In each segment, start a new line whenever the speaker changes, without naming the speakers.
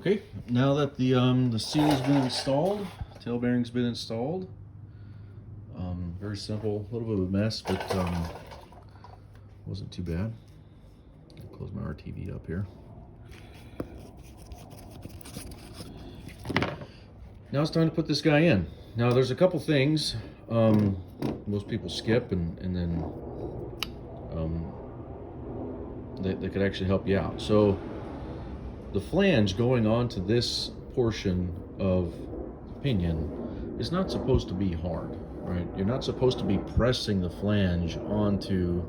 Okay, now that the seal's been installed, tail bearing's been installed. Very simple, a little bit of a mess, but wasn't too bad. I'll close my RTV up here. Now it's time to put this guy in. Now there's a couple things most people skip, and then that could actually help you out. So the flange going onto this portion of the pinion is not supposed to be hard, right? You're not supposed to be pressing the flange onto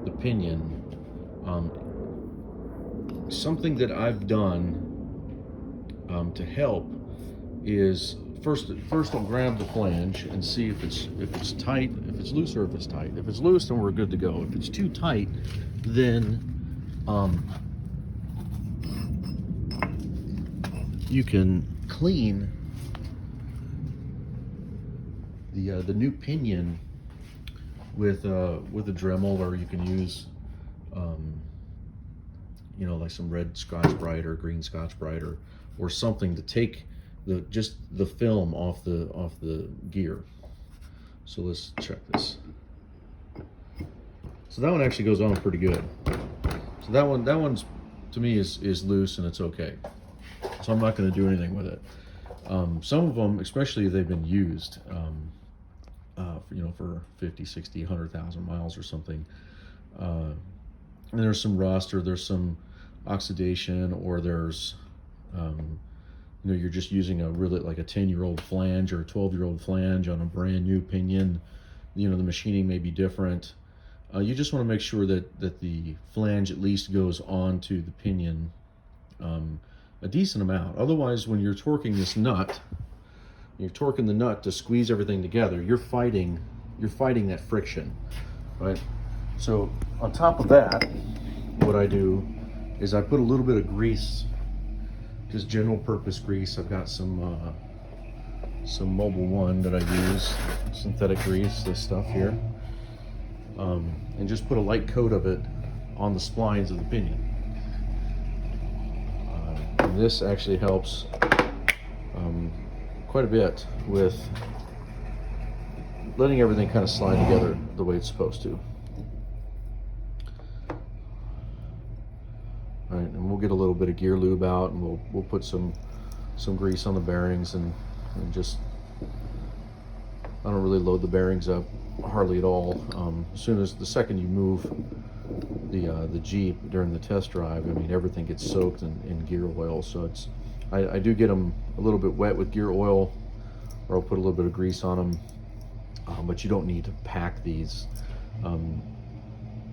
the pinion. Something that I've done to help is first I'll grab the flange and see if it's tight, if it's loose, or if it's tight. If it's loose, then we're good to go. If it's too tight, then you can clean the new pinion with a Dremel, or you can use you know, like some red Scotch-Brite or green Scotch-Brite or something to take just the film off the gear. So let's check this. So that one actually goes on pretty good. So that one's to me is loose and it's okay. So I'm not going to do anything with it. Some of them, especially if they've been used, you know, for 50, 60, 100,000 miles or something, and there's some rust, or there's some oxidation, or there's you know, you're just using a really like a 10-year-old flange or a 12-year-old flange on a brand new pinion. You know, the machining may be different. You just want to make sure that the flange at least goes onto the pinion a decent amount. Otherwise, when you're torquing this nut, you're torquing the nut to squeeze everything together. You're fighting that friction, right? So on top of that, what I do is I put a little bit of grease, just general purpose grease. I've got some Mobil 1 that I use, synthetic grease, this stuff here, and just put a light coat of it on the splines of the pinion. And this actually helps quite a bit with letting everything kind of slide together the way it's supposed to. All right, and we'll get a little bit of gear lube out, and we'll put some grease on the bearings, and just, I don't really load the bearings up hardly at all. The second you move the Jeep during the test drive, I mean, everything gets soaked in gear oil. So I do get them a little bit wet with gear oil, or I'll put a little bit of grease on them, but you don't need to pack these.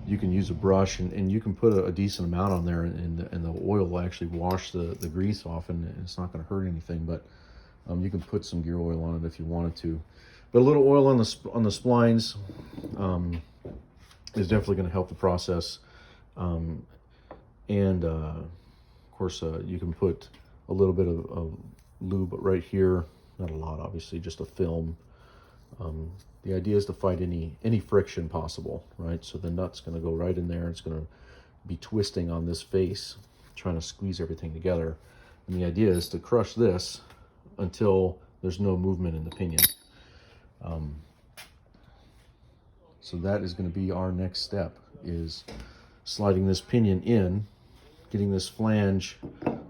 You can use a brush, and you can put a decent amount on there, and the oil will actually wash the grease off, and it's not going to hurt anything. But you can put some gear oil on it if you wanted to. But a little oil on the splines is definitely going to help the process. Of course, you can put a little bit of lube right here, not a lot, obviously, just a film. The idea is to fight any friction possible, right? So the nut's going to go right in there. It's going to be twisting on this face, trying to squeeze everything together. And the idea is to crush this until there's no movement in the pinion. So that is going to be our next step, is sliding this pinion in, getting this flange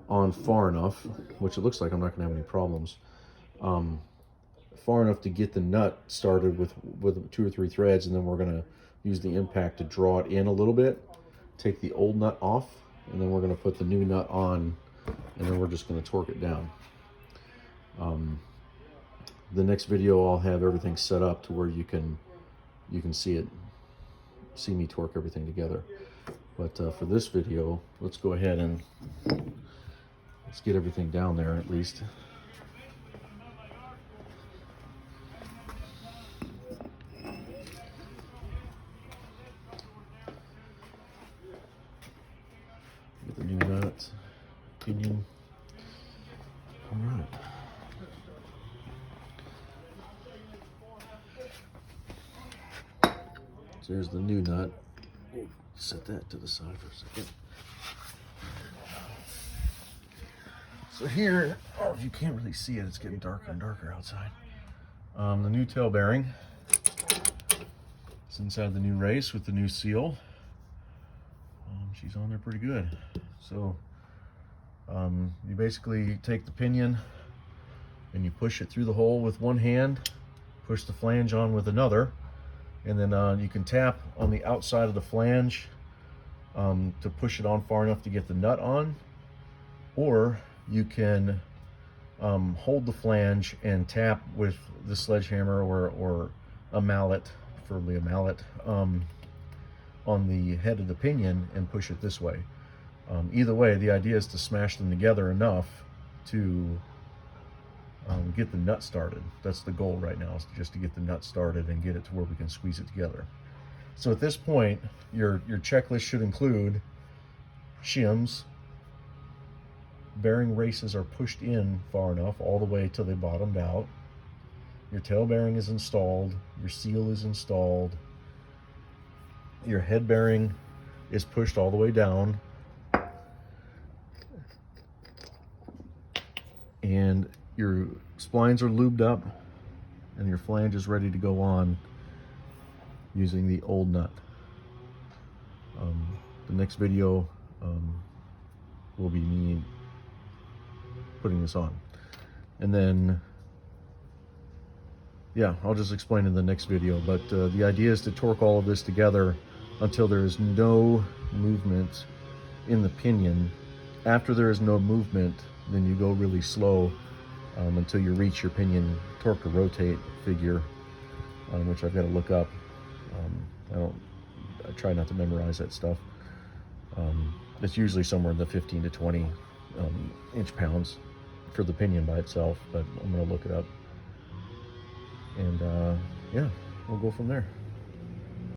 on far enough, which it looks like I'm not going to have any problems, far enough to get the nut started with 2 or 3 threads, and then we're going to use the impact to draw it in a little bit, take the old nut off, and then we're going to put the new nut on, and then we're just going to torque it down. The next video, I'll have everything set up to where you can see me torque everything together. But for this video, let's go ahead and let's get everything down there at least. Get the new nut, pinion. All right. So there's the new nut. Set that to the side for a second. So here, oh, you can't really see it, it's getting darker and darker outside. The new tail bearing. It's inside the new race with the new seal. She's on there pretty good. So you basically take the pinion and you push it through the hole with one hand, push the flange on with another, and then you can tap on the outside of the flange to push it on far enough to get the nut on, or you can hold the flange and tap with the sledgehammer or a mallet, preferably a mallet, on the head of the pinion and push it this way. Either way, the idea is to smash them together enough to get the nut started. That's the goal right now, is just to get the nut started and get it to where we can squeeze it together. So at this point, your checklist should include shims, bearing races are pushed in far enough all the way till they bottomed out, your tail bearing is installed, your seal is installed, your head bearing is pushed all the way down, and your splines are lubed up, and your flange is ready to go on using the old nut. The next video will be me putting this on, and then yeah, I'll just explain in the next video, but the idea is to torque all of this together until there is no movement in the pinion. After there is no movement, then you go really slow until you reach your pinion torque to rotate figure, which I've got to look up. I try not to memorize that stuff. It's usually somewhere in the 15 to 20 inch-pounds for the pinion by itself, but I'm going to look it up. And yeah, we'll go from there.